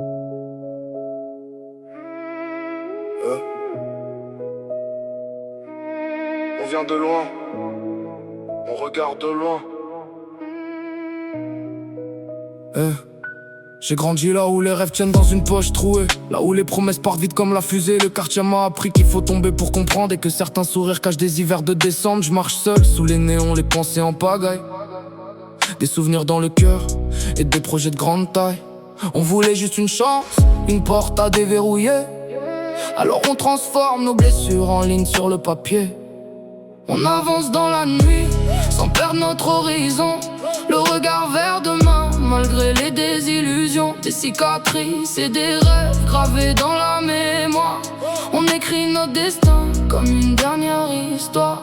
On vient de loin, on regarde de loin. J'ai grandi là où les rêves tiennent dans une poche trouée, là où les promesses partent vite comme la fusée. Le quartier m'a appris qu'il faut tomber pour comprendre, et que certains sourires cachent des hivers de décembre. Je marche seul sous les néons, les pensées en pagaille, des souvenirs dans le cœur et des projets de grande taille. On voulait juste une chance, une porte à déverrouiller. Alors on transforme nos blessures en lignes sur le papier. On avance dans la nuit, sans perdre notre horizon. Le regard vers demain, malgré les désillusions. Des cicatrices et des rêves gravés dans la mémoire. On écrit notre destin comme une dernière histoire.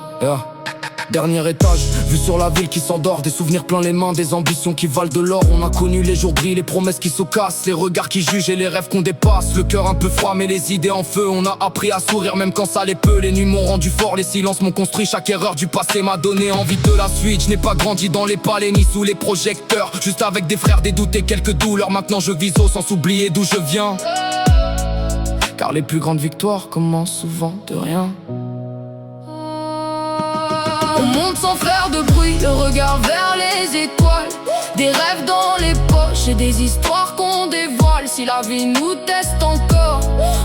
Dernier étage, vue sur la ville qui s'endort. Des souvenirs plein les mains, des ambitions qui valent de l'or. On a connu les jours gris, les promesses qui se cassent, les regards qui jugent et les rêves qu'on dépasse. Le cœur un peu froid mais les idées en feu. On a appris à sourire même quand ça allait peu. Les nuits m'ont rendu fort, les silences m'ont construit. Chaque erreur du passé m'a donné envie de la suite. Je n'ai pas grandi dans les palais ni sous les projecteurs, juste avec des frères, des doutes et quelques douleurs. Maintenant je vise haut sans oublier d'où je viens, car les plus grandes victoires commencent souvent de rien. On monte sans faire de bruit, le regard vers les étoiles. Des rêves dans les poches et des histoires qu'on dévoile. Si la vie nous teste encore,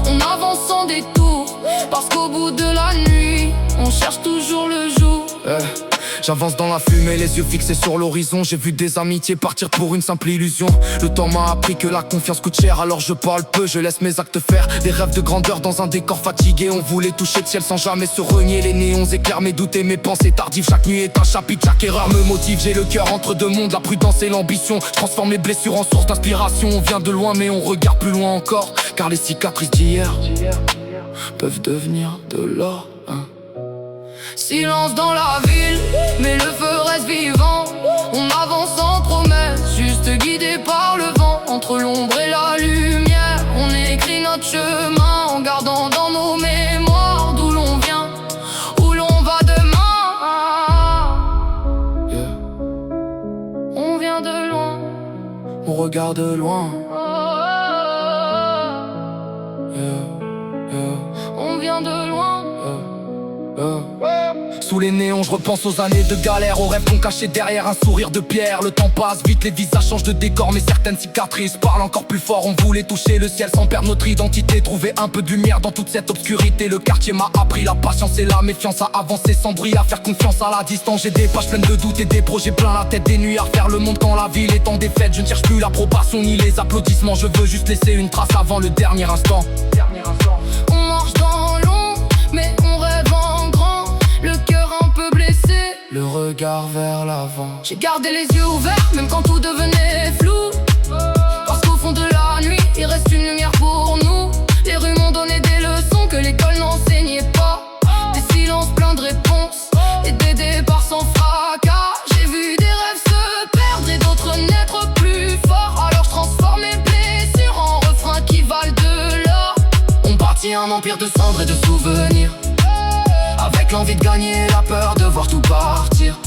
on avance sans détour, parce qu'au bout de la nuit, on cherche toujours le jour. J'avance dans la fumée, les yeux fixés sur l'horizon. J'ai vu des amitiés partir pour une simple illusion. Le temps m'a appris que la confiance coûte cher, alors je parle peu, je laisse mes actes faire. Des rêves de grandeur dans un décor fatigué. On voulait toucher le ciel sans jamais se renier. Les néons éclairent mes doutes et mes pensées tardives. Chaque nuit est un chapitre, chaque erreur me motive. J'ai le cœur entre deux mondes, la prudence et l'ambition. Je transforme mes blessures en source d'inspiration. On vient de loin mais on regarde plus loin encore, car les cicatrices d'hier peuvent devenir de l'or. Silence dans la ville, mais le feu reste vivant. On avance sans promesse, juste guidé par le vent. Entre l'ombre et la lumière, on écrit notre chemin, en gardant dans nos mémoires d'où l'on vient, où l'on va demain. On vient de loin, on regarde de loin. On vient de loin. Sous les néons, je repense aux années de galère, aux rêves qu'on cachait derrière un sourire de pierre. Le temps passe vite, les visages changent de décor, mais certaines cicatrices parlent encore plus fort. On voulait toucher le ciel sans perdre notre identité, trouver un peu de lumière dans toute cette obscurité. Le quartier m'a appris la patience et la méfiance, à avancer sans bruit, à faire confiance à la distance. J'ai des pages pleines de doutes et des projets plein la tête, des nuits à refaire le monde quand la ville est en défaite. Je ne cherche plus l'approbation ni les applaudissements, je veux juste laisser une trace avant le dernier instant. On marche dans l'ombre, mais on rêve en grand, le cœur un peu blessé, le regard vers l'avant. J'ai gardé les yeux ouverts, même quand tout devenait flou, parce qu'au fond de la nuit, il reste une lumière pour nous. Les rues m'ont donné des leçons que l'école n'enseignait pas. Des silences pleins de réponses et des départs sans fracas. J'ai vu des rêves se perdre et d'autres naître plus forts. Alors je transforme mes blessures en refrains qui valent de l'or. On bâtit un empire de cendres et de souvenirs, avec l'envie de gagner, la peur de voir tout partir.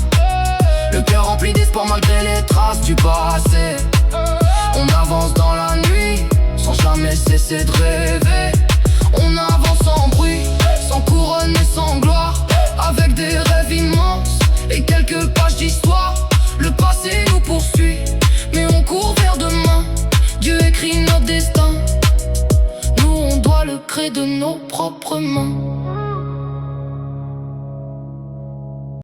Le cœur rempli d'espoir malgré les traces du passé. On avance dans la nuit, sans jamais cesser de rêver. On avance sans bruit, sans couronne et sans gloire, avec des rêves immenses et quelques pages d'histoire. Le passé nous poursuit, mais on court vers demain. Dieu écrit notre destin, nous on doit le créer de nos propres mains.